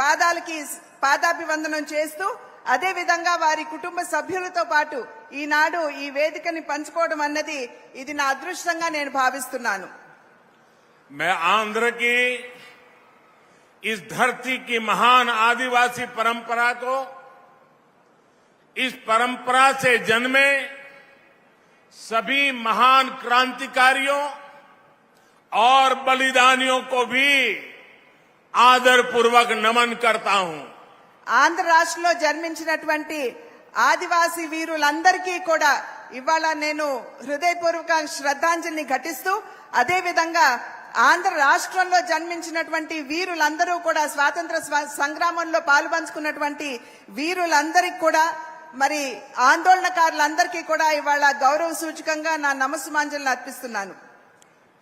పాదాలకి పాదాభివందనం చేస్తూ అదే విధంగా వారి కుటుంబ సభ్యులతో పాటు ఈనాడు ఈ వేదికని పంచుకోవడం అన్నది ఇది నా అదృష్టంగా నేను భావిస్తున్నాను. मैं आंध्र की इस धरती की महान आदिवासी परंपरा को, इस परंपरा से जन्मे सभी महान क्रांतिकारियों और बलिदानियों को भी आदरपूर्वक नमन करता हूं. ఆంధ్ర రాష్ట్రంలో జన్మించినటువంటి ఆదివాసీ వీరులందరికీ కూడా ఇవాళ నేను హృదయపూర్వక శ్రద్ధాంజలిని ఘటిస్తూ అదే విధంగా ఆంధ్ర రాష్ట్రంలో జన్మించినటువంటి వీరులందరూ కూడా స్వాతంత్ర సంగ్రామంలో పాలుపంచుకున్నటువంటి వీరులందరికీ కూడా మరి ఆందోళనకారులందరికీ కూడా ఇవాళ గౌరవ సూచకంగా నా నమస్సుమాంజలిని అర్పిస్తున్నాను.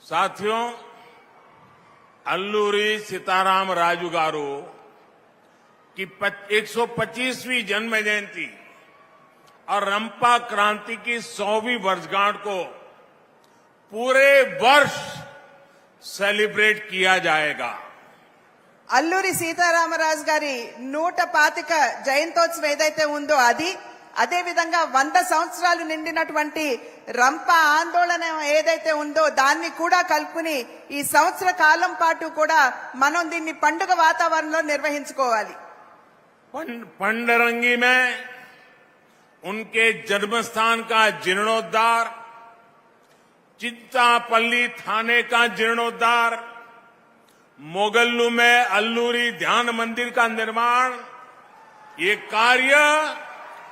साथियों, अल्लूरी सीताराम राजू गारू की 125वीं जन्म जयंती और रंपा क्रांति की 100वीं वर्षगांठ को पूरे वर्ष सेलिब्रेट किया जाएगा. అల్లూరి సీతారామరాజు గారి 125 జయంతోత్సవం ఏదైతే ఉందో అది, అదే విధంగా 100 సంవత్సరాలు నిండినటువంటి రంప ఆందోళన ఏదైతే ఉందో దాన్ని కూడా కలుపుకుని ఈ సంవత్సర కాలం పాటు కూడా మనం దీన్ని పండుగ వాతావరణంలో నిర్వహించుకోవాలి. पंडरंगी में उनके जन्मस्थान का जीर्णोद्धार, चिंतापल्ली थाने का जीर्णोद्धार, मोगल्लू में अल्लूरी ध्यान मंदिर का निर्माण, ये कार्य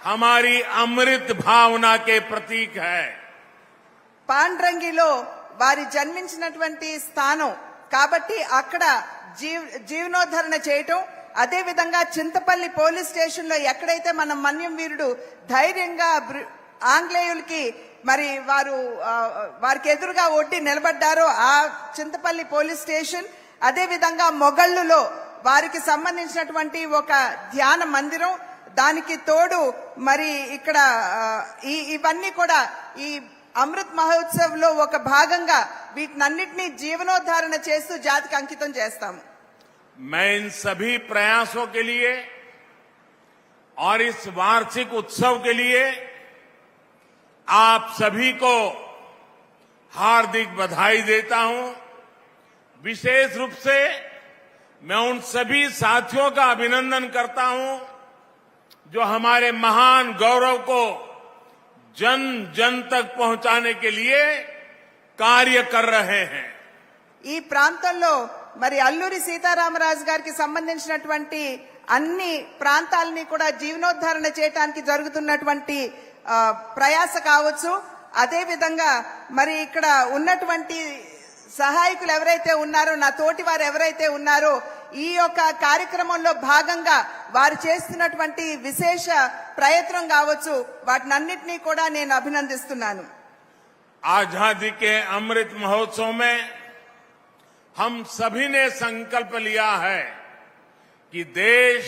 हमारी अमृत भावना के प्रतीक है. పాండ్రంగిలో వారి జన్మించినటువంటి స్థానం కాబట్టి అక్కడ జీవనోద్ధరణ చేయటం, అదే విధంగా చింతపల్లి పోలీస్ స్టేషన్ లో ఎక్కడైతే మన మన్యం వీరుడు ధైర్యంగా ఆంగ్లేయులకి మరి వారికి ఎదురుగా ఒడ్డి నిలబడ్డారో ఆ చింతపల్లి పోలీస్ స్టేషన్, అదే విధంగా మొగళ్ళులో వారికి సంబంధించినటువంటి ఒక ధ్యాన మందిరం, దానికి తోడు మరి ఇక్కడ ఇవన్నీ కూడా ఈ అమృత్ మహోత్సవ్ లో ఒక భాగంగా వీటినన్నిటినీ జీవనోద్ధారణ చేస్తూ జాతికి అంకితం చేస్తాము. मैं इन सभी प्रयासों के लिए और इस वार्षिक उत्सव के लिए आप सभी को हार्दिक बधाई देता हूं. विशेष रूप से मैं उन सभी साथियों का अभिनंदन करता हूं जो हमारे महान गौरव को जन जन तक पहुंचाने के लिए कार्य कर रहे हैं. ఈ ప్రాంతంలో మరి అల్లూరి సీతారామరాజు గారికి సంబంధించినటువంటి అన్ని ప్రాంతాలని కూడా జీవనోద్ధరణ చేయడానికి జరుగుతున్నటువంటి ప్రయాస కావచ్చు, అదే విధంగా మరి ఇక్కడ ఉన్నటువంటి సహాయకులు ఎవరైతే ఉన్నారో, నా తోటి వారు ఎవరైతే ఉన్నారో, ఈ యొక్క కార్యక్రమంలో భాగంగా వారు చేస్తున్నటువంటి విశేష ప్రయత్నం కావచ్చు, వాటినన్నిటినీ కూడా నేను అభినందిస్తున్నాను. आजादी के अमृत महोत्सव में हम सभी ने संकल्प लिया है कि देश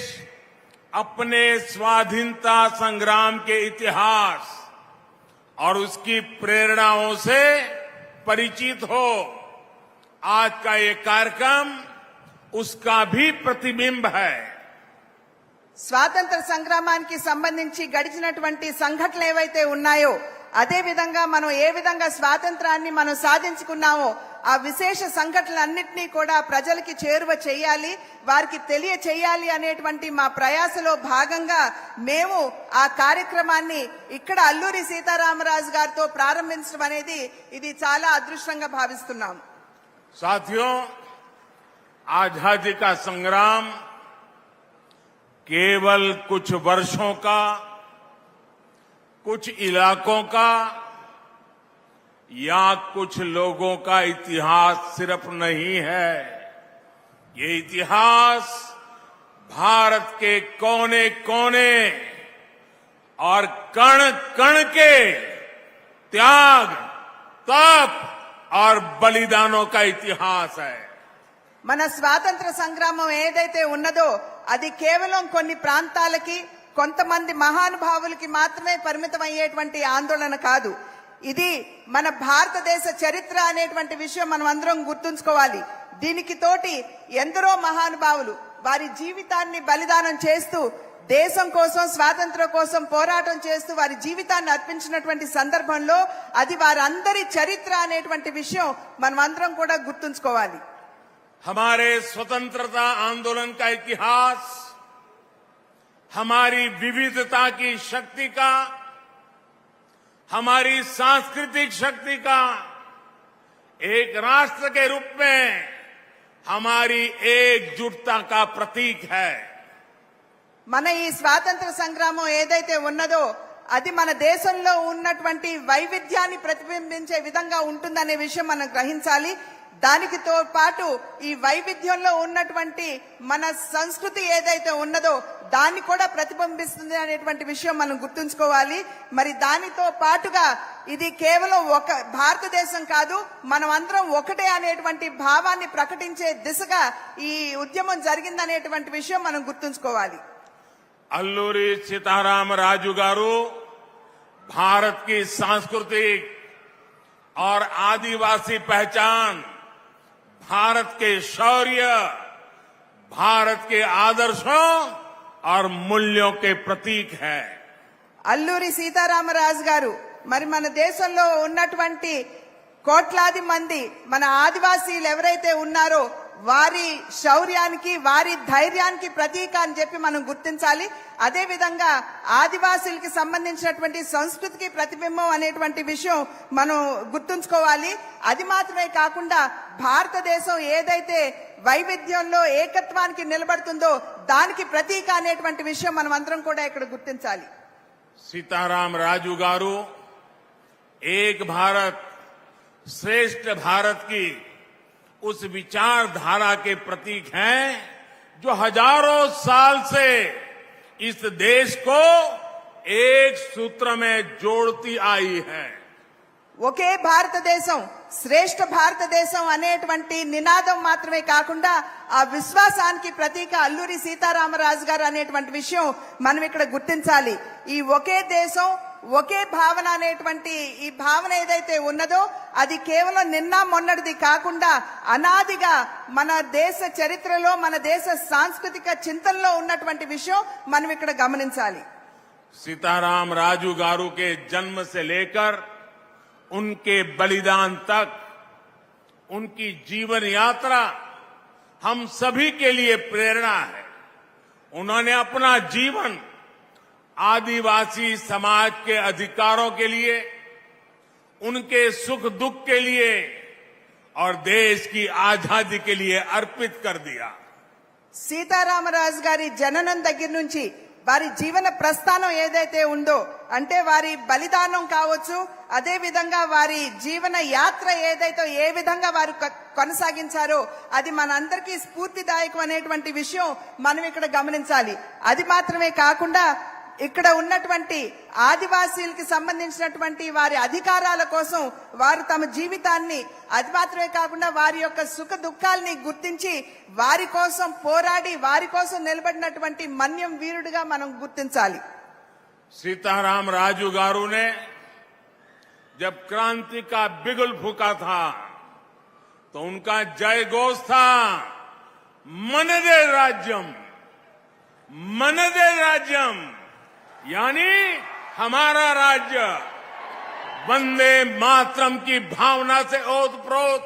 अपने स्वाधीनता संग्राम के इतिहास और उसकी प्रेरणाओं से परिचित हो. आज का ये कार्यक्रम उसका भी प्रतिबिंब है. స్వాతంత్ర సంగ్రామానికి సంబంధించి గడిచినటువంటి సంఘటనలు ఏవైతే ఉన్నాయో, అదే విధంగా మనం ఏ విధంగా స్వాతంత్రాన్ని మనం సాధించుకున్నామో ఆ విశేష సంఘటనలన్నింటినీ కూడా ప్రజలకి చేరువ చేయాలి, వారికి తెలియచేయాలి అనేటువంటి మా ప్రయాసలో భాగంగా మేము ఆ కార్యక్రమాన్ని ఇక్కడ అల్లూరి సీతారామరాజు గారితో ప్రారంభించడం అనేది ఇది చాలా అదృష్టంగా భావిస్తున్నాం. साथियों, आजादी का संग्राम केवल कुछ वर्षों का, कुछ इलाकों का या कुछ लोगों का इतिहास सिर्फ नहीं है. ये इतिहास भारत के कोने कोने और कण कण के त्याग, तप और बलिदानों का इतिहास है. మన స్వాతంత్ర సంగ్రామం ఏదైతే ఉన్నదో అది కేవలం కొన్ని ప్రాంతాలకి, కొంతమంది మహానుభావులకి మాత్రమే పరిమితం అయ్యేటువంటి ఆందోళన కాదు. ఇది మన భారతదేశ చరిత్ర అనేటువంటి విషయం మనం అందరం గుర్తుంచుకోవాలి. దీనికి తోటి ఎందరో మహానుభావులు వారి జీవితాన్ని బలిదానం చేస్తూ దేశం కోసం స్వాతంత్ర్యం కోసం పోరాటం చేస్తూ వారి జీవితాన్ని అర్పించినటువంటి సందర్భంలో అది వారందరి చరిత్ర అనేటువంటి విషయం మనమందరం కూడా గుర్తుంచుకోవాలి. हमारे स्वतंत्रता आंदोलन का इतिहास हमारी विविधता की शक्ति का, हमारी सांस्कृतिक शक्ति का, एक राष्ट्र के रूप में हमारी एकजुटता का प्रतीक है. మన ఈ స్వాతంత్ర సంగ్రామం ఏదైతే ఉన్నదో అది మన దేశంలో ఉన్నటువంటి వైవిధ్యాన్ని ప్రతిబింబించే విధంగా ఉంటుందనే విషయం మనం గ్రహించాలి. దానికితో పాటు ఈ వైవిధ్యంలో ఉన్నటువంటి మన సంస్కృతి ఏదైతే ఉన్నదో దాన్ని కూడా ప్రతిబింబిస్తుంది అనేటువంటి విషయం మనం గుర్తుంచుకోవాలి. మరి దానితో పాటుగా ఇది కేవలం ఒక భారతదేశం కాదు, మనం అందరం ఒకటే అనేటువంటి భావాన్ని ప్రకటించే దిశగా ఈ ఉద్యమం జరిగిందనేటువంటి విషయం మనం గుర్తుంచుకోవాలి. अल्लूरी सीताराम राजू गारू भारत की सांस्कृतिक और आदिवासी पहचान, भारत के शौर्य, भारत के आदर्शों और मूल्यों के प्रतीक है. అల్లూరి సీతారామరాజు గారు మరి మన దేశంలో ఉన్నటువంటి కోట్లాది మంది మన ఆదివాసీలు ఎవరైతే ఉన్నారో వారి శౌర్యానికి వారి ధైర్యానికి ప్రతీక అని చెప్పి మనం గుర్తించాలి. అదే విధంగా ఆదివాసీలకి సంబంధించినటువంటి సంస్కృతికి ప్రతిబింబం అనేటువంటి విషయం మనం గుర్తుంచుకోవాలి. అది మాత్రమే కాకుండా భారతదేశం ఏదైతే వైవిధ్యంలో ఏకత్వానికి నిలబడుతుందో దానికి ప్రతీక అనేటువంటి విషయం మనం అందరం కూడా ఇక్కడ గుర్తించాలి. सीताराम राजू गारू एक भारत श्रेष्ठ भारत की उस विचारधारा के प्रतीक हैं जो हजारों साल से इस देश को एक सूत्र में जोड़ती आई है. ఒకే భారతదేశం శ్రేష్ఠ భారతదేశం అనేటువంటి నినాదం మాత్రమే కాకుండా ఆ విశ్వాసానికి ప్రతీక అల్లూరి సీతారామరాజు గారు అనేటువంటి విషయం మనం ఇక్కడ గుర్తించాలి. ఈ ఒకే దేశం ఒకే భావన అనేటువంటి ఈ భావన ఏదైతే ఉన్నదో అది కేవలం నిన్న మొన్నటిది కాకుండా అనాదిగా మన దేశ చరిత్రలో మన దేశ సాంస్కృతిక చింతనలో ఉన్నటువంటి విషయం మనం ఇక్కడ గమనించాలి. सीताराम राजू गारू के जन्म से लेकर उनके बलिदान तक उनकी जीवन यात्रा हम सभी के लिए प्रेरणा है. उन्होंने अपना जीवन आदिवासी समाज के अधिकारों के लिए, उनके सुख दुख के लिए और देश की आजादी के लिए अर्पित कर दिया. సీతారామరాజు గారి జననం దగ్గర నుంచి వారి జీవన ప్రస్థానం ఏదైతే ఉందో అంటే వారి బలిదానం కావచ్చు, అదే విధంగా వారి జీవన యాత్ర ఏదైతే ఏ విధంగా వారు కొనసాగించారో అది మనందరికీ స్ఫూర్తిదాయకం అనేటువంటి విషయం మనం ఇక్కడ గమనించాలి. అది మాత్రమే కాకుండా ఇక్కడ ఉన్నటువంటి ఆదివాసీలకు సంబంధించినటువంటి వారి అధికారాల కోసం వారు తమ జీవితాన్ని, అది మాత్రమే కాకుండా వారి యొక్క సుఖ దుఃఖాలని గుర్తించి వారి కోసం పోరాడి వారి కోసం నిలబడినటువంటి మన్యం వీరుడిగా మనం గుర్తించాలి. सीताराम राजू गारू ने जब क्रांति का बिगुल फूका था तो उनका जय घोष था मनदे राज्यम, मनदे राज्यम, यानी हमारा राज्य. वंदे मातरम की भावना से ओतप्रोत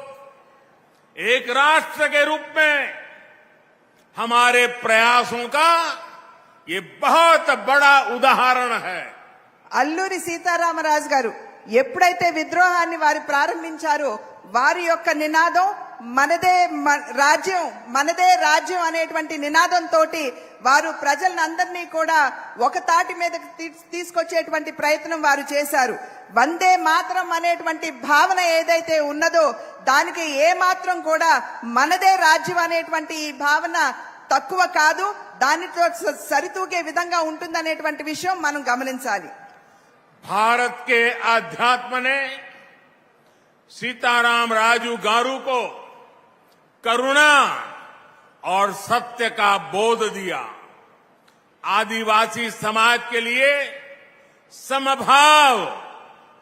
एक राष्ट्र के रूप में हमारे प्रयासों का ये बहुत बड़ा उदाहरण है. అల్లూరి సీతారామరాజు గారు ఎప్పుడైతే విద్రోహాన్ని వారు ప్రారంభించారో వారి యొక్క నినాదం మనదే రాజ్యం, మనదే రాజ్యం అనేటువంటి నినాదంతో వారు ప్రజలందరినీ కూడా ఒక తాటి మీద తీసుకొచ్చేటువంటి ప్రయత్నం వారు చేశారు. వందే మాత్రం అనేటువంటి భావన ఏదైతే ఉన్నదో దానికి ఏ మాత్రం కూడా మనదే రాజ్యం అనేటువంటి ఈ భావన తక్కువ కాదు, దానితో సరితూగే విధంగా ఉంటుందనేటువంటి విషయం మనం గమనించాలి. भारत के आध्यात्म ने सीताराम राजू गारू को करुणा और सत्य का बोध दिया. आदिवासी समाज के लिए समभाव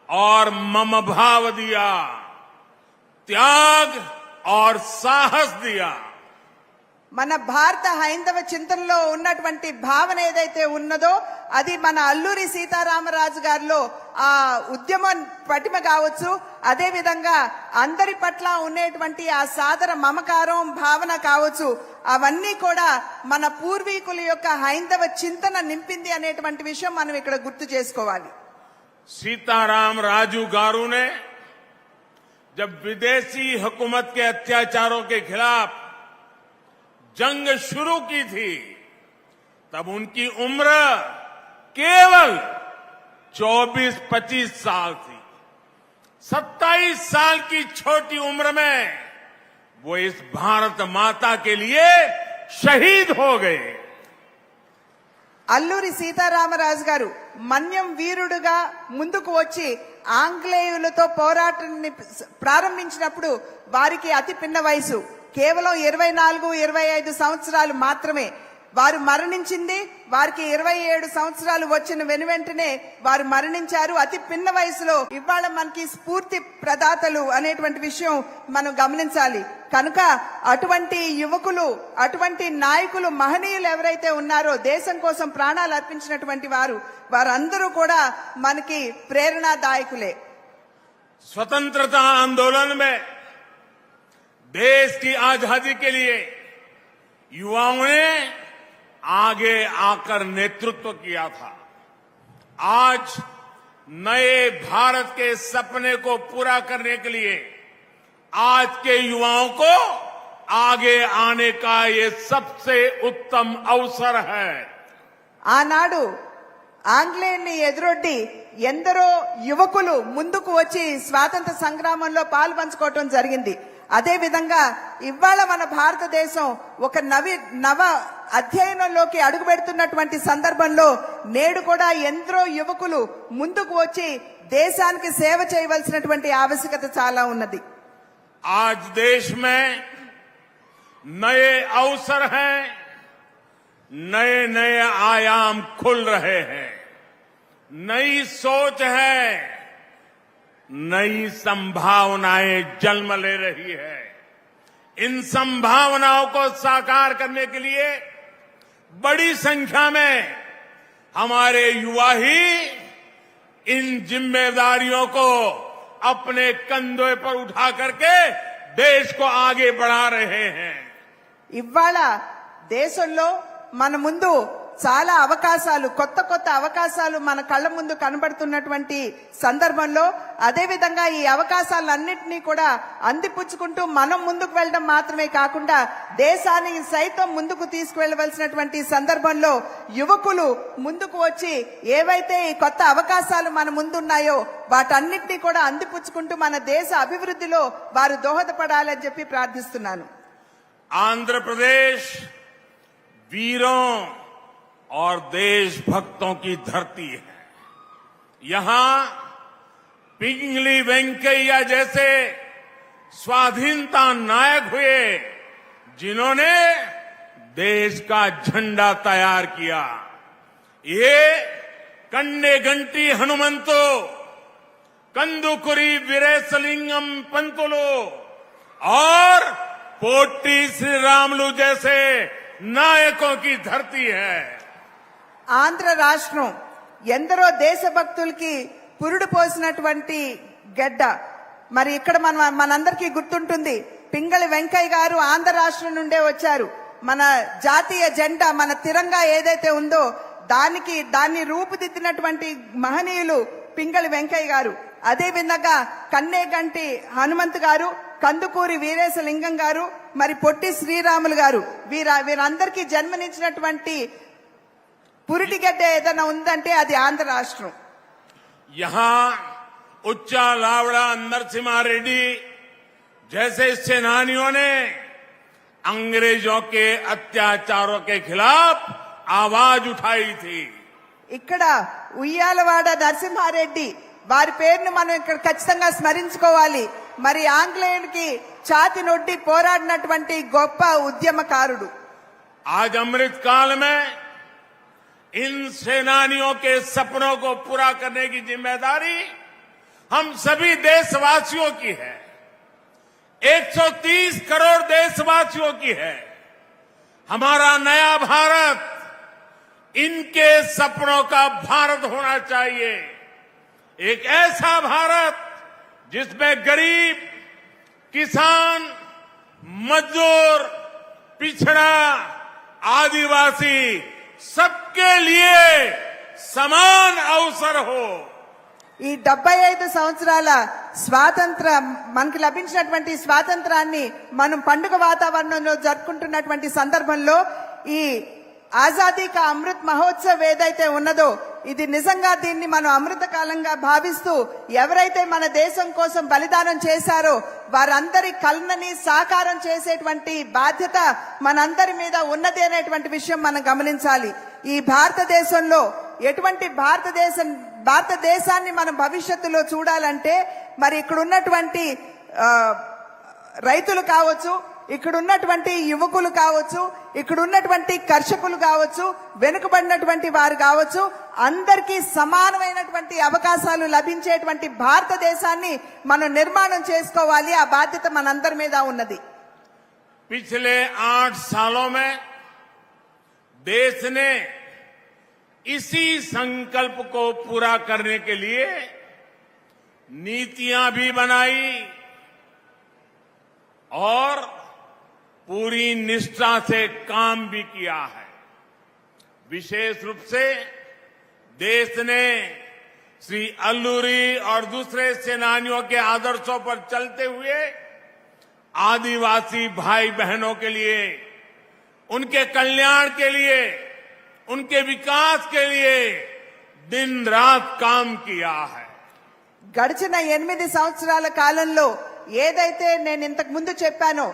और ममभाव दिया, त्याग और साहस दिया. మన భారత హైందవ చింతనలో ఉన్నటువంటి భావన ఏదైతే ఉన్నదో అది మన అల్లూరి సీతారామరాజు గారిలో ఆ ఉద్యమ పటిమ కావచ్చు, అదే విధంగా అందరి పట్ల ఉండేటువంటి ఆ సాదర మమకారం భావన కావచ్చు, అవన్నీ కూడా మన పూర్వీకుల యొక్క హైందవ చింతన నింపింది అనేటువంటి విషయం మనం ఇక్కడ గుర్తు చేసుకోవాలి. सीताराम राजू गारू ने जब विदेशी हुकूमत के अत्याचारों के खिलाफ जंग शुरू की थी तब उनकी उम्र केवल 24-25 साल थी. 27 साल की छोटी उम्र में वो इस भारत माता के लिए शहीद हो गए. అల్లూరి సీతారామరాజు గారు మన్యం వీరుడుగా ముందుకు వచ్చి ఆంగ్లేయులతో పోరాటాన్ని ప్రారంభించినప్పుడు వారికి అతి పిన్న వయసు కేవలం 24-25 సంవత్సరాలు మాత్రమే. వారు మరణించింది వారికి 27 సంవత్సరాలు వచ్చిన వెనువెంటనే వారు మరణించారు అతి పిన్న వయసులో. ఇవాళ మనకి స్ఫూర్తి ప్రదాతలు అనేటువంటి విషయం మనం గమనించాలి. కనుక అటువంటి యువకులు, అటువంటి నాయకులు, మహనీయులు ఎవరైతే ఉన్నారో దేశం కోసం ప్రాణాలు అర్పించినటువంటి వారందరూ కూడా మనకి ప్రేరణాదాయకులే. स्वतंत्रता आंदोलन में देश की आजादी के लिए युवाओं ने आगे आकर नेतृत्व किया था. आज नए भारत के सपने को पूरा करने के लिए आज के युवाओं को आगे आने का ये सबसे उत्तम अवसर है. ఆనాడు ఆంగ్లేయుల్ని ఎదురొడ్డి ఎందరో యువకులు ముందుకు వచ్చి స్వాతంత్ర సంగ్రామంలో పాల్పంచుకోవటం జరిగింది. అదే విధంగా ఇవాళ మన భారతదేశం ఒక నవ అధ్యయనంలోకి అడుగుపెడుతున్నటువంటి సందర్భంలో నేడు కూడా ఎందరో యువకులు ముందుకు వచ్చి దేశానికి సేవ చేయవలసినటువంటి ఆవశ్యకత చాలా ఉన్నది. आज देश में नए अवसर हैं, नए नए आयाम खुल रहे हैं, नई सोच है, नई संभावनाएं जन्म ले रही है. इन संभावनाओं को साकार करने के लिए बड़ी संख्या में हमारे युवा ही इन जिम्मेदारियों को अपने कंधों पर उठा करके देश को आगे बढ़ा रहे हैं. ఇవాళ దేశంలో మన ముందు చాలా అవకాశాలు, కొత్త కొత్త అవకాశాలు మన కళ్ళ ముందు కనబడుతున్నటువంటి సందర్భంలో అదే విధంగా ఈ అవకాశాలన్నింటినీ కూడా అందిపుచ్చుకుంటూ మనం ముందుకు వెళ్ళడం మాత్రమే కాకుండా దేశాన్ని సైతం ముందుకు తీసుకువెళ్ళవలసినటువంటి సందర్భంలో యువకులు ముందుకు వచ్చి ఏవైతే ఈ కొత్త అవకాశాలు మన ముందున్నాయో వాటన్నిటినీ కూడా అందిపుచ్చుకుంటూ మన దేశ అభివృద్ధిలో వారు దోహదపడాలని చెప్పి ప్రార్థిస్తున్నాను. आंध्र वीरों और देशभक्तों की धरती है. यहां पिंगली वेंकैया जैसे स्वाधीनता नायक हुए जिन्होंने देश का झंडा तैयार किया. ये कन्नेगंटी हनुमंतो, कंदुकुरी वीरेशलिंगम पंतुलु और पोट्टी श्री रामुलु जैसे నాయకోं की धरती है. ఆంధ్ర రాష్ట్రం ఎందరో దేశభక్తులకి పురుడు పోసినటువంటి గడ్డ. మరి ఇక్కడ మనందరికీ గుర్తుంటుంది, పింగళి వెంకయ్య గారు ఆంధ్ర రాష్ట్రం నుండే వచ్చారు. మన జాతీయ జెండా, మన తిరంగా ఏదైతే ఉందో దాన్ని రూపుదిద్దినటువంటి మహనీయులు పింగళి వెంకయ్య గారు. అదే విధంగా కన్నేగంటి హనుమంత్ గారు, కందుకూరి వీరేశలింగం గారు, మరి పొట్టి శ్రీరాములు గారు, వీరందరికీ జన్మనిచ్చినటువంటి పురిటిగడ్డ ఏదైనా ఉందంటే అది ఆంధ్ర రాష్ట్రం. यहां उच्चा लावड़ा नरसिम्हा रेड्डी जैसे सेनानियों ने अंग्रेजों के अत्याचारों के खिलाफ आवाज उठाई थी. ఇక్కడ ఉయ్యాలవాడ నరసింహారెడ్డి వారి పేరును మనం ఇక్కడ ఖచ్చితంగా స్మరించుకోవాలి. మరి ఆంగ్లేయునికి ఛాతి నొడ్డి పోరాడినటువంటి గొప్ప ఉద్యమకారుడు. आज अमृत काल में इन सेनानियों के सपनों को पूरा करने की जिम्मेदारी हम सभी देशवासियों की है. 130 करोड़ देशवासियों की है. हमारा नया भारत इनके सपनों का भारत होना चाहिए। एक ऐसा भारत जिसमें गरीब, किसान, मजदूर, पिछड़ा, आदिवासी सबके लिए समान अवसर हो। ఈ 75 సంవత్సరాల స్వాతంత్ర మనకి లభించినటువంటి స్వాతంత్రాన్ని మనం పండుగ వాతావరణంలో జరుపుకుంటున్నటువంటి సందర్భంలో ఈ ఆజాదీ కా అమృత్ మహోత్సవ్ ఏదైతే ఉన్నదో ఇది నిజంగా దీన్ని మనం అమృత కాలంగా భావిస్తూ ఎవరైతే మన దేశం కోసం బలిదానం చేశారో వారందరి కలనని సాకారం చేసేటువంటి బాధ్యత మనందరి మీద ఉన్నది అనేటువంటి విషయం మనం గమనించాలి। ఈ భారతదేశంలో ఎటువంటి భారతదేశాన్ని మనం భవిష్యత్తులో చూడాలంటే మరి ఇక్కడ ఉన్నటువంటి రైతులు కావచ్చు, ఇక్కడ ఉన్నటువంటి యువకులు కావచ్చు, ఇక్కడ ఉన్నటువంటి కర్షకులు కావచ్చు, వెనుకబడినటువంటి వారు కావచ్చు, అందరికీ సమానమైనటువంటి అవకాశాలు లభించేటువంటి భారతదేశాన్ని మనం నిర్మాణం చేసుకోవాలి। ఆ బాధ్యత మనందరి మీద ఉన్నది। पिछले 8 सालों में देश ने इसी संकल्प को पूरा करने के लिए नीतियां भी बनाई और पूरी निष्ठा से काम भी किया है। विशेष रूप से देश ने श्री अल्लूरी और दूसरे सेनानियों के आदर्शों पर चलते हुए आदिवासी भाई बहनों के लिए, उनके कल्याण के लिए, उनके विकास के लिए दिन रात काम किया है। గడిచిన 8 సంవత్సరాల కాలంలో ఏదైతే నేను ఇంతకు ముందు చెప్పానో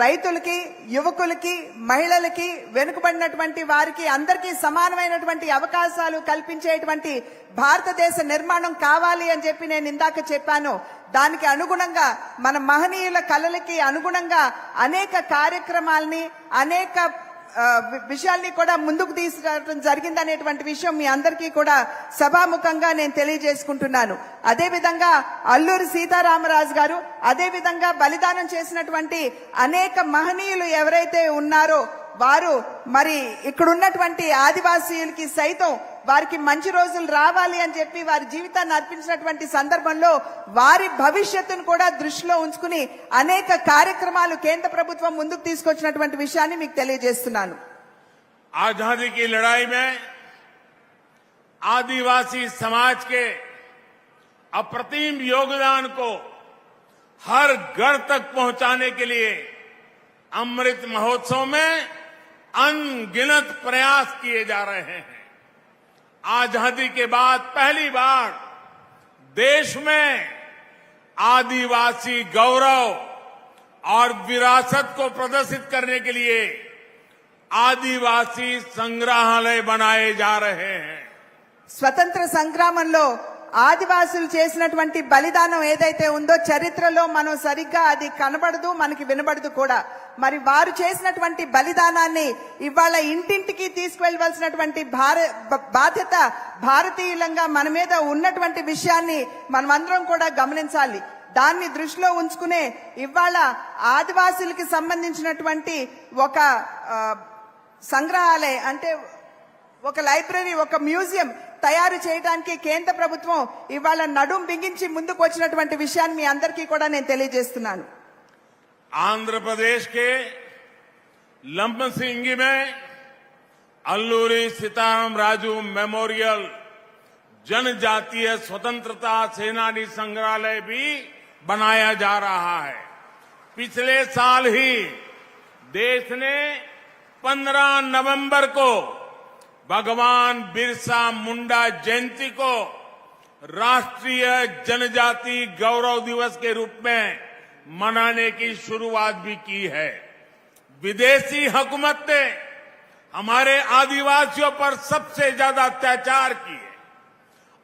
రైతులకి, యువకులకి, మహిళలకి, వెనుకబడినటువంటి వారికి అందరికీ సమానమైనటువంటి అవకాశాలు కల్పించేటువంటి భారతదేశ నిర్మాణం కావాలి అని చెప్పి నేను ఇందాక చెప్పాను। దానికి అనుగుణంగా మన మహనీయుల కలలకి అనుగుణంగా అనేక కార్యక్రమాలని, అనేక విషయాల్ని కూడా ముందుకు తీసుకురావడం జరిగింది అనేటువంటి విషయం మీ అందరికీ కూడా సభాముఖంగా నేను తెలియజేసుకుంటున్నాను। అదే విధంగా అల్లూరి సీతారామరాజు గారు, అదే విధంగా బలిదానం చేసినటువంటి అనేక మహనీయులు ఎవరైతే ఉన్నారో వారు మరి ఇక్కడ ఉన్నటువంటి ఆదివాసీయులకి సైతం వారికి మంచి రోజులు రావాలి అని చెప్పి వారి జీవితాన్ని అర్పించినటువంటి సందర్భంలో వారి భవిష్యత్తును కూడా దృష్టిలో ఉంచుకుని అనేక కార్యక్రమాలు కేంద్ర ప్రభుత్వం ముందుకు తీసుకొచ్చినటువంటి విషయాన్ని మీకు తెలియజేస్తున్నాను। आजादी की लड़ाई में आदिवासी समाज के अप्रतिम योगदान को हर घर तक पहुंचाने के लिए अमृत महोत्सव में अनगिनत प्रयास किए जा रहे हैं। आजादी के बाद पहली बार देश में आदिवासी गौरव और विरासत को प्रदर्शित करने के लिए आदिवासी संग्रहालय बनाए जा रहे हैं। స్వతంత్ర సంగ్రామంలో ఆదివాసులు చేసినటువంటి బలిదానం ఏదైతే ఉందో చరిత్రలో మనం సరిగ్గా అది కనబడదు, మనకి వినబడదు కూడా। మరి వారు చేసినటువంటి బలిదానాన్ని ఇవాళ ఇంటింటికి తీసుకువెళ్ళవలసినటువంటి బాధ్యత భారతీయులంగా మన మీద ఉన్నటువంటి విషయాన్ని మనమందరం కూడా గమనించాలి। దాన్ని దృష్టిలో ఉంచుకునే ఇవాళ ఆదివాసులకి సంబంధించినటువంటి ఒక సంగ్రహాలయం అంటే ఒక లైబ్రరీ, ఒక మ్యూజియం తయారు చేయడానికి కేంద్ర ప్రభుత్వం ఇవాళ నడుం బిగించి ముందుకు వచ్చినటువంటి విషయాన్ని మీ అందరికీ కూడా నేను తెలియజేస్తున్నాను। आंध्र प्रदेश के लंबसिंगी में अल्लूरी सीताराम राजू मेमोरियल जनजातीय स्वतंत्रता सेनानी संग्रहालय भी बनाया जा रहा है। पिछले साल ही देश ने 15 नवंबर को भगवान बिरसा मुंडा जयंती को राष्ट्रीय जनजाति गौरव दिवस के रूप में मनाने की शुरुआत भी की है। विदेशी हुकूमत ने हमारे आदिवासियों पर सबसे ज्यादा अत्याचार किए,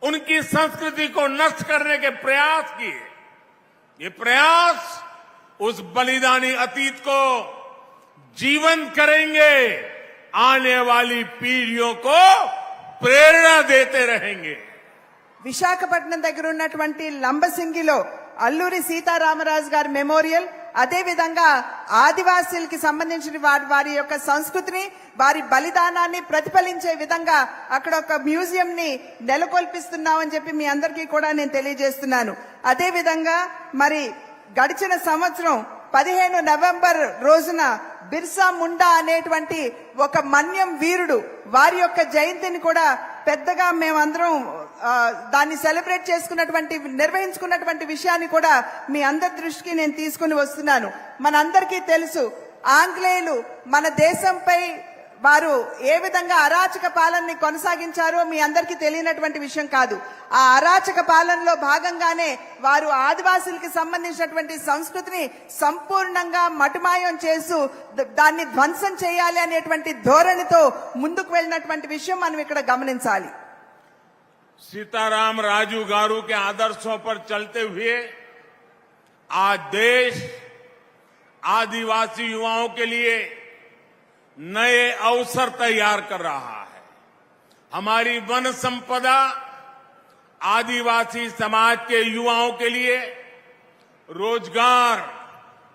उनकी संस्कृति को नष्ट करने के प्रयास किए। ये प्रयास उस बलिदानी अतीत को जीवंत करेंगे, आने वाली पीढ़ियों को प्रेरणा देते रहेंगे। విశాఖపట్నం దగ్గర ఉన్నటువంటి లంబసింగిలో అల్లూరి సీతారామరాజు గారి మెమోరియల్, అదే విధంగా ఆదివాసీలకి సంబంధించిన వారి యొక్క సంస్కృతిని వారి బలిదానాన్ని ప్రతిఫలించే విధంగా అక్కడ ఒక మ్యూజియం ని నెలకొల్పిస్తున్నామని చెప్పి మీ అందరికీ కూడా నేను తెలియజేస్తున్నాను. అదే విధంగా మరి గడిచిన సంవత్సరం 15 నవంబర్ రోజున బిర్సా ముండా అనేటువంటి ఒక మన్యం వీరుడు వారి యొక్క జయంతిని కూడా పెద్దగా మేమందరం దాన్ని సెలబ్రేట్ నిర్వహించుకున్నటువంటి విషయాన్ని కూడా మీ అందరి దృష్టికి నేను తీసుకుని వస్తున్నాను. మనందరికీ తెలుసు ఆంగ్లేయులు మన దేశంపై వారు ఏ విధంగా అరాచక పాలనని కొనసాగించారో మీ అందరికీ తెలియనటువంటి విషయం కాదు. ఆ అరాచక పాలనలో భాగంగానే వారు ఆదివాసులకి సంబంధించినటువంటి సంస్కృతిని సంపూర్ణంగా మటుమాయం చేస్తూ దాన్ని ధ్వంసం చేయాలి అనేటువంటి ధోరణితో ముందుకు వెళ్ళినటువంటి విషయం మనం ఇక్కడ గమనించాలి. सीताराम राजू गारू के आदर्शों पर चलते हुए आज देश आदिवासी युवाओं के लिए नए अवसर तैयार कर रहा है. हमारी वन संपदा आदिवासी समाज के युवाओं के लिए रोजगार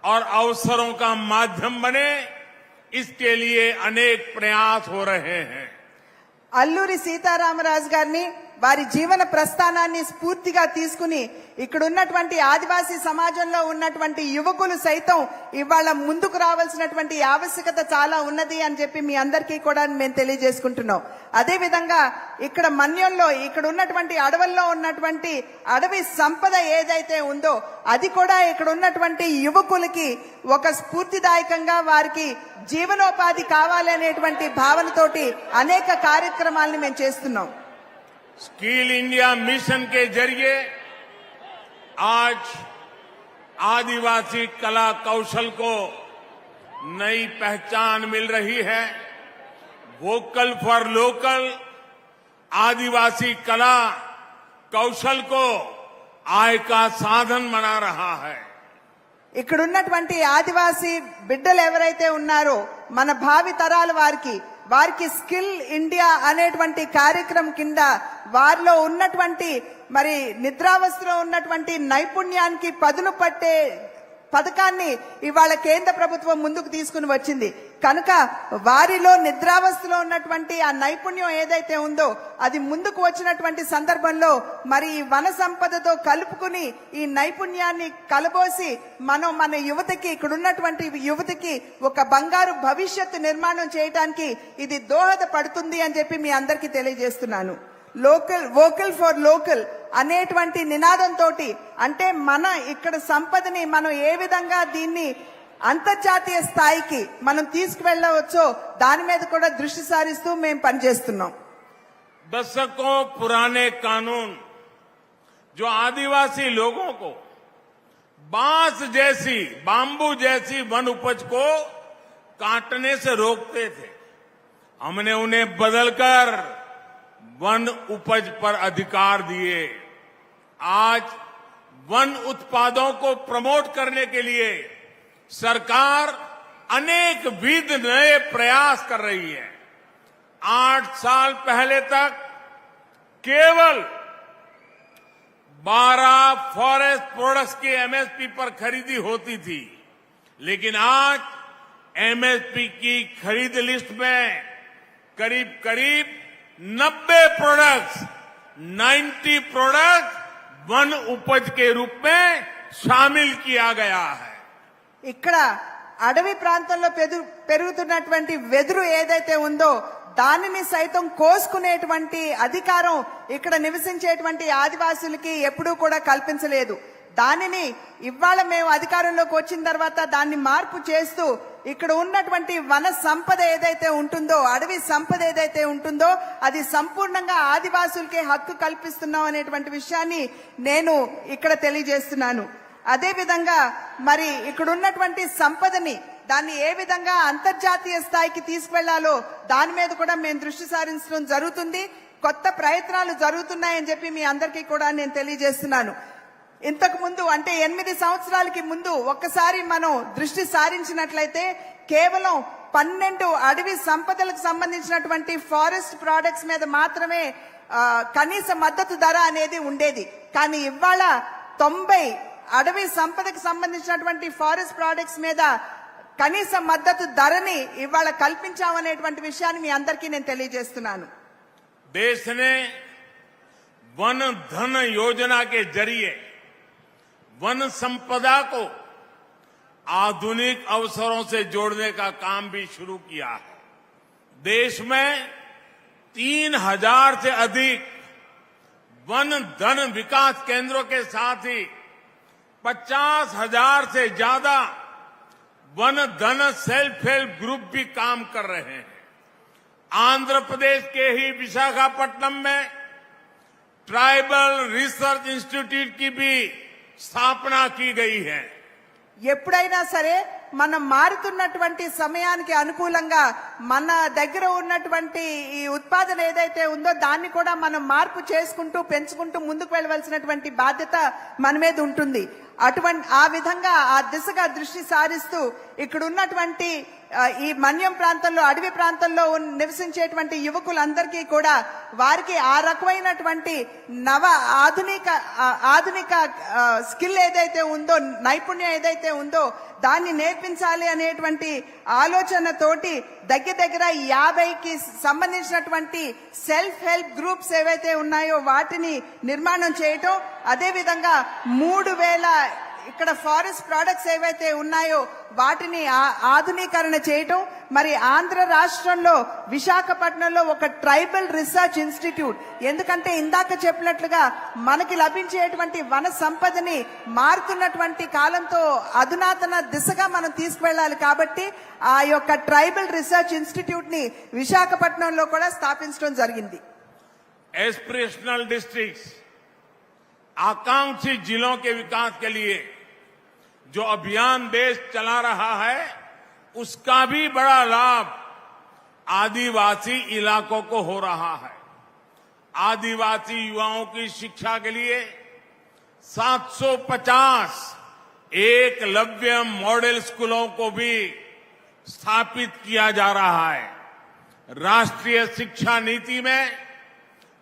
और अवसरों का माध्यम बने, इसके लिए अनेक प्रयास हो रहे हैं. అల్లూరి సీతారామరాజు గారిని వారి జీవన ప్రస్థానాన్ని స్ఫూర్తిగా తీసుకుని ఇక్కడ ఉన్నటువంటి ఆదివాసీ సమాజంలో ఉన్నటువంటి యువకులు సైతం ఇవాళ ముందుకు రావాల్సినటువంటి ఆవశ్యకత చాలా ఉన్నది అని చెప్పి మీ అందరికీ కూడా మేము తెలియజేసుకుంటున్నాం. అదే విధంగా ఇక్కడ మన్యంలో ఇక్కడ ఉన్నటువంటి అడవుల్లో ఉన్నటువంటి అడవి సంపద ఏదైతే ఉందో అది కూడా ఇక్కడ ఉన్నటువంటి యువకులకి ఒక స్ఫూర్తిదాయకంగా వారికి జీవనోపాధి కావాలి అనేటువంటి భావనతోటి అనేక కార్యక్రమాలను మేము చేస్తున్నాం. स्किल इंडिया मिशन के जरिए आज आदिवासी कला कौशल को नई पहचान मिल रही है. वोकल फॉर लोकल आदिवासी कला कौशल को आय का साधन बना रहा है. ఇక్కడ ఉన్నటువంటి ఆదివాసీ బిడ్డలు ఎవరైతే ఉన్నారో మన భావి తరాల వారికి స్కిల్ ఇండియా అనేటువంటి కార్యక్రమం కింద వారిలో ఉన్నటువంటి మరి నిద్రావస్థలో ఉన్నటువంటి నైపుణ్యానికి పదును పట్టే పథకాన్ని ఇవాళ కేంద్ర ప్రభుత్వం ముందుకు తీసుకుని వచ్చింది. కనుక వారిలో నిద్రావస్థలో ఉన్నటువంటి ఆ నైపుణ్యం ఏదైతే ఉందో అది ముందుకు వచ్చినటువంటి సందర్భంలో మరి ఈ వన సంపదతో కలుపుకుని ఈ నైపుణ్యాన్ని కలబోసి మన యువతకి ఇక్కడ ఉన్నటువంటి యువతకి ఒక బంగారు భవిష్యత్తు నిర్మాణం చేయడానికి ఇది దోహదపడుతుంది అని చెప్పి మీ అందరికీ తెలియజేస్తున్నాను. వోకల్ ఫర్ లోకల్ అనేటువంటి నినాదంతో అంటే మన ఇక్కడ సంపదని మనం ఏ విధంగా దీన్ని అంతర్జాతీయ స్థాయికి మనం తీసుకువెళ్ళవచ్చో దాని మీద కూడా దృష్టి సారిస్తూ మేము పనిచేస్తున్నాం. दशकों पुराने कानून जो आदिवासी लोगों को बांबू जैसी वन उपज को काटने से रोकते थे, हमने उन्हें बदलकर वन उपज पर अधिकार दिए. आज वन उत्पादों को प्रमोट करने के लिए सरकार अनेक विध नए प्रयास कर रही है. 8 साल पहले तक केवल 12 फॉरेस्ट प्रोडक्ट्स की एमएसपी पर खरीदी होती थी, लेकिन आज एमएसपी की खरीद लिस्ट में करीब 90 प्रोडक्ट्स वन उपज के रूप में शामिल किया गया है. ఇక్కడ అడవి ప్రాంతంలో పెరుగుతున్నటువంటి వెదురు ఏదైతే ఉందో దానిని సైతం కోసుకునేటువంటి అధికారం ఇక్కడ నివసించేటువంటి ఆదివాసులకి ఎప్పుడూ కూడా కల్పించలేదు. దానిని ఇవాళ మేము అధికారంలోకి వచ్చిన తర్వాత దాన్ని మార్పు చేస్తూ ఇక్కడ ఉన్నటువంటి వన సంపద ఏదైతే ఉంటుందో అడవి సంపద ఏదైతే ఉంటుందో అది సంపూర్ణంగా ఆదివాసులకే హక్కు కల్పిస్తున్నాం అనేటువంటి విషయాన్ని నేను ఇక్కడ తెలియజేస్తున్నాను. అదే విధంగా మరి ఇక్కడ ఉన్నటువంటి సంపదని దాన్ని ఏ విధంగా అంతర్జాతీయ స్థాయికి తీసుకువెళ్లాలో దాని మీద కూడా మేము దృష్టి సారించడం జరుగుతుంది. కొత్త ప్రయత్నాలు జరుగుతున్నాయని చెప్పి మీ అందరికీ కూడా నేను తెలియజేస్తున్నాను. ఇంతకు ముందు అంటే 8 సంవత్సరాలకి ముందు ఒక్కసారి మనం దృష్టి సారించినట్లయితే కేవలం 12 అడవి సంపదలకు సంబంధించినటువంటి ఫారెస్ట్ ప్రొడక్ట్స్ మీద మాత్రమే కనీస మద్దతు ధర అనేది ఉండేది. కానీ ఇవాళ 90 అడవి సంపదకు సంబంధించినటువంటి ఫారెస్ట్ ప్రొడక్ట్స్ మీద కనీస మద్దతు ధరని ఇవాళ కల్పించామనేటువంటి విషయాన్ని మీ అందరికీ నేను తెలియజేస్తున్నాను. देश ने वन धन योजना के जरिए वन संपदा को आधुनिक अवसरों से जोड़ने का काम भी शुरू किया है. देश में 3000 से अधिक वन धन विकास केंद्रों के साथ ही 50,000 से ज्यादा वन धन सेल्फ हेल्प ग्रुप भी काम कर रहे हैं. आंध्र प्रदेश के ही विशाखापट्टनम में ट्राइबल रिसर्च इंस्टीट्यूट की भी स्थापना की गई है. ఎప్పుడైనా సరే మనం మారుతున్నటువంటి సమయానికి అనుకూలంగా మన దగ్గర ఉన్నటువంటి ఈ ఉత్పాదన ఏదైతే ఉందో దాన్ని కూడా మనం మార్పు చేసుకుంటూ పెంచుకుంటూ ముందుకు వెళ్ళవలసినటువంటి బాధ్యత మన మీద ఉంటుంది. ఆ విధంగా ఆ దిశగా దృష్టి సారిస్తూ ఇక్కడ ఉన్నటువంటి ఈ మన్యం ప్రాంతంలో అడవి ప్రాంతంలో నివసించేటువంటి యువకులందరికీ కూడా వారికి ఆ రకమైనటువంటి ఆధునిక స్కిల్ ఏదైతే ఉందో, నైపుణ్యం ఏదైతే ఉందో దాన్ని నేర్పించాలి అనేటువంటి ఆలోచనతోటి దగ్గర 50కి సంబంధించినటువంటి సెల్ఫ్ హెల్ప్ గ్రూప్స్ ఏవైతే ఉన్నాయో వాటిని నిర్మాణం చేయటం, అదేవిధంగా 3000 ఇక్కడ ఫారెస్ట్ ప్రొడక్ట్స్ ఏవైతే ఉన్నాయో వాటిని ఆధునీకరణ చేయటం. మరి ఆంధ్ర రాష్ట్రంలో విశాఖపట్నంలో ఒక ట్రైబల్ రీసెర్చ్ ఇన్స్టిట్యూట్, ఎందుకంటే ఇందాక చెప్పినట్లుగా మనకి లభించేటువంటి వన సంపదని మారుతున్నటువంటి కాలంతో అధునాతన దిశగా మనం తీసుకువెళ్ళాలి కాబట్టి ఆ యొక్క ట్రైబల్ రీసెర్చ్ ఇన్స్టిట్యూట్ ని విశాఖపట్నంలో కూడా స్థాపించడం జరిగింది. एस्पिरेशनल डिस्ट्रिक्ट्स, आकांक्षी जिलों के विकास के लिए जो अभियान देश चला रहा है उसका भी बड़ा लाभ आदिवासी इलाकों को हो रहा है. आदिवासी युवाओं की शिक्षा के लिए 750 एकलव्य मॉडल स्कूलों को भी स्थापित किया जा रहा है. राष्ट्रीय शिक्षा नीति में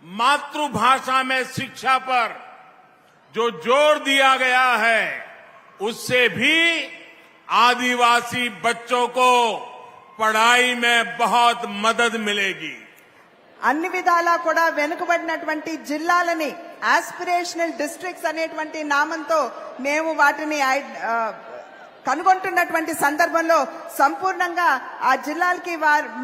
मातृभाषा में शिक्षा पर जो जोर दिया गया है उससे भी आदिवासी बच्चों को पढ़ाई में बहुत मदद मिलेगी. అన్ని విధాలా కూడా వెనుకబడినటువంటి జిల్లాలని ఆస్పిరేషనల్ డిస్ట్రిక్ట్స్ అనేటువంటి నామంతో మేము వాటిని కనుగొంటున్నటువంటి సందర్భంలో సంపూర్ణంగా ఆ జిల్లాలకి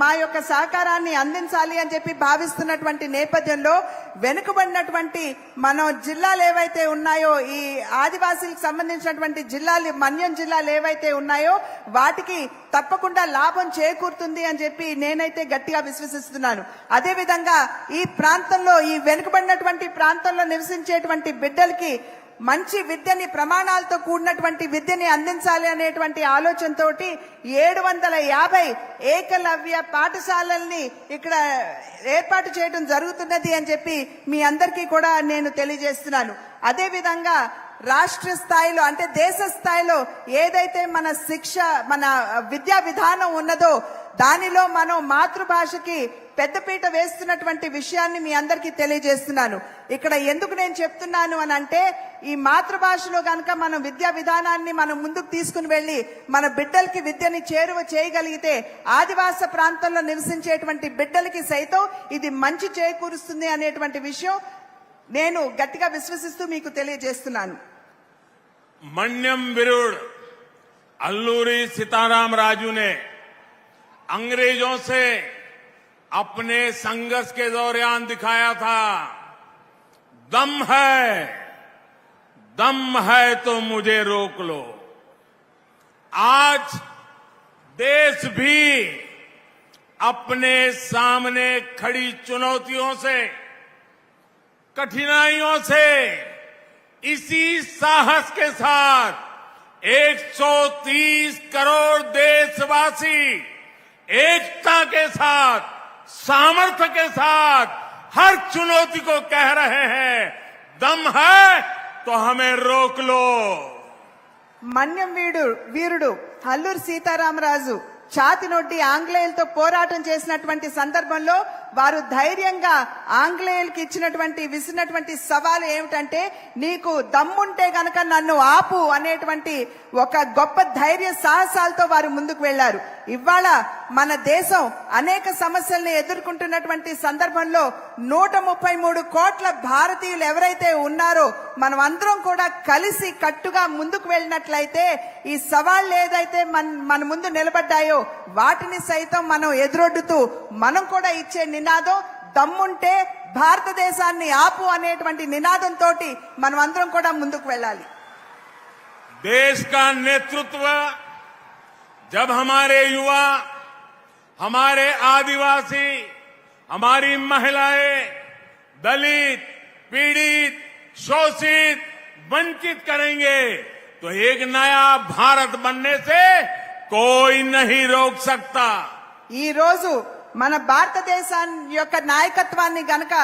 మా యొక్క సహకారాన్ని అందించాలి అని చెప్పి భావిస్తున్నటువంటి నేపథ్యంలో వెనుకబడినటువంటి మన జిల్లాలు ఏవైతే ఉన్నాయో, ఈ ఆదివాసీలకు సంబంధించినటువంటి జిల్లాలు, మన్యం జిల్లాలు ఏవైతే ఉన్నాయో వాటికి తప్పకుండా లాభం చేకూరుతుంది అని చెప్పి నేనైతే గట్టిగా విశ్వసిస్తున్నాను. అదేవిధంగా ఈ ప్రాంతంలో, ఈ వెనుకబడినటువంటి ప్రాంతంలో నివసించేటువంటి బిడ్డలకి మంచి విద్యని, ప్రమాణాలతో కూడినటువంటి విద్యని అందించాలి అనేటువంటి ఆలోచనతోటి 750 ఏకలవ్య పాఠశాలల్ని ఇక్కడ ఏర్పాటు చేయడం జరుగుతున్నది అని చెప్పి మీ అందరికీ కూడా నేను తెలియజేస్తున్నాను. అదేవిధంగా రాష్ట్ర స్థాయిలో అంటే దేశ స్థాయిలో ఏదైతే మన శిక్ష, మన విద్యా విధానం ఉన్నదో దానిలో మనం మాతృభాషకి పెద్దపీట వేస్తున్నటువంటి విషయాన్ని మీ అందరికీ తెలియజేస్తున్నాను. ఇక్కడ ఎందుకు నేను చెప్తున్నాను అని అంటే, ఈ మాతృభాషలో గనక మనం విద్యా విధానాన్ని మనం ముందుకు తీసుకుని వెళ్లి మన బిడ్డలకి విద్యని చేరువ చేయగలిగితే ఆదివాస ప్రాంతంలో నివసించేటువంటి బిడ్డలకి సైతం ఇది మంచి చేకూరుస్తుంది అనేటువంటి విషయం నేను గట్టిగా విశ్వసిస్తూ మీకు తెలియజేస్తున్నాను. मन्यम विरुड़ अल्लूरी सीताराम राजू ने अंग्रेजों से अपने संघर्ष के दौरान दिखाया था, दम है तो मुझे रोक लो. आज देश भी अपने सामने खड़ी चुनौतियों से, कठिनाइयों से इसी साहस के साथ 130 करोड़ देशवासी एकता के साथ, सामर्थ्य के साथ हर चुनौती को कह रहे हैं, दम है तो हमें रोक लो. మన్యం వీరుడు అల్లూరి సీతారామరాజు ఛాతి నొడ్డి ఆంగ్లేయులతో పోరాటం చేసినటువంటి సందర్భంలో వారు ధైర్యంగా ఆంగ్లేయులకి విసిరినటువంటి సవాలు ఏమిటంటే, నీకు దమ్ముంటే గనక నన్ను ఆపు అనేటువంటి ఒక గొప్ప ధైర్య సాహసాలతో వారు ముందుకు వెళ్లారు. ఇవాళ మన దేశం అనేక సమస్యల్ని ఎదుర్కొంటున్నటువంటి సందర్భంలో 133 కోట్ల భారతీయులు ఎవరైతే ఉన్నారో మనం అందరం కూడా కలిసి కట్టుగా ముందుకు వెళ్ళినట్లయితే ఈ సవాళ్లు ఏదైతే మన ముందు నిలబడ్డాయో వాటిని సైతం మనం ఎదురొడ్డుతూ మనం కూడా ఇచ్చే నినాదం దమ్ముంటే భారతదేశాన్ని ఆపు అనేటువంటి నినాదంతో మనం అందరం కూడా ముందుకు వెళ్ళాలి. देश का नेतृत्व जब हमारे युवा, हमारे आदिवासी, हमारी महिलाएं, दलित, पीड़ित, शोषित, वंचित करेंगे तो एक नया भारत बनने से कोई नहीं रोक सकता. ఈ రోజు మన భారతదేశాన్ని యొక్క నాయకత్వాన్ని గనక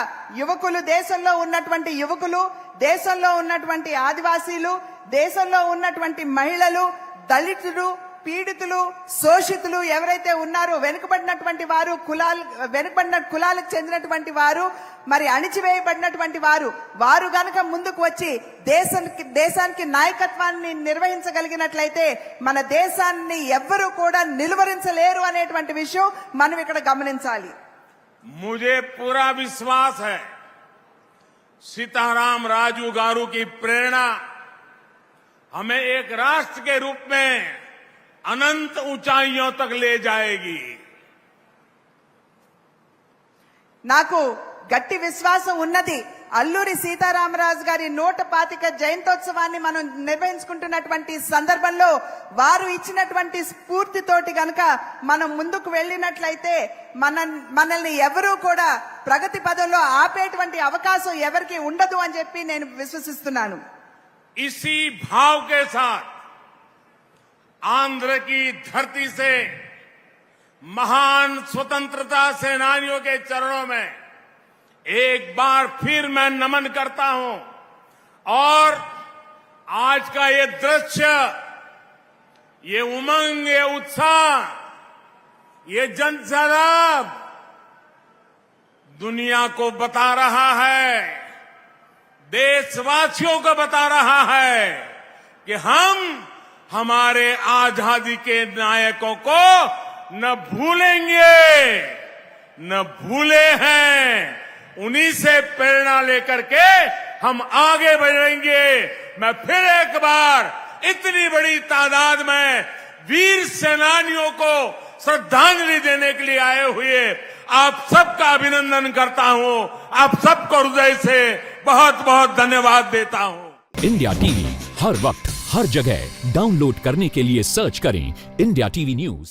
యువకులు, దేశంలో ఉన్నటువంటి యువకులు, దేశంలో ఉన్నటువంటి ఆదివాసీలు, దేశంలో ఉన్నటువంటి మహిళలు, దళితులు, పీడితులు, శోషితులు ఎవరైతే ఉన్నారో, వెనుకబడినటువంటి వారు, వెనుకబడిన కులాలకు చెందినటువంటి వారు, మరి అణిచివేయబడినటువంటి వారు గనక ముందుకు వచ్చి దేశానికి నాయకత్వాన్ని నిర్వహించగలిగినట్లయితే మన దేశాన్ని ఎవ్వరూ కూడా నిలువరించలేరు అనేటువంటి విషయం మనం ఇక్కడ గమనించాలి. मुझे पूरा विश्वास है सीताराम राजू गारू की प्रेरणा हमें एक राष्ट्र के रूप में अनंत ऊंचाइयों तक ले जाएगी. నాకు గట్టి విశ్వాసం ఉన్నది. అల్లూరి సీతారామరాజు గారి 125వ జయంతోత్సవాన్ని మనం నిర్వహించుకుంటున్నటువంటి సందర్భంలో వారు ఇచ్చినటువంటి స్ఫూర్తితోటి గనక మనం ముందుకు వెళ్ళినట్లయితే మనల్ని ఎవరూ కూడా ప్రగతి పదంలో ఆపేటువంటి అవకాశం ఎవరికి ఉండదు అని చెప్పి నేను విశ్వసిస్తున్నాను. इसी भाव के साथ आंध्र की धरती से महान स्वतंत्रता सेनानियों के चरणों में एक बार फिर मैं नमन करता हूं और आज का ये दृश्य, ये उमंग, ये उत्साह, ये जनसैलाब दुनिया को बता रहा है, देशवासियों को बता रहा है कि हम हमारे आजादी के नायकों को न भूलेंगे, न भूले हैं. उन्हीं से प्रेरणा लेकर के हम आगे बढ़ेंगे. मैं फिर एक बार इतनी बड़ी तादाद में वीर सेनानियों को श्रद्धांजलि देने के लिए आए हुए आप सबका अभिनंदन करता हूं. आप सबको हृदय से बहुत बहुत धन्यवाद देता हूं. इंडिया टीवी हर वक्त हर जगह डाउनलोड करने के लिए सर्च करें इंडिया टीवी न्यूज.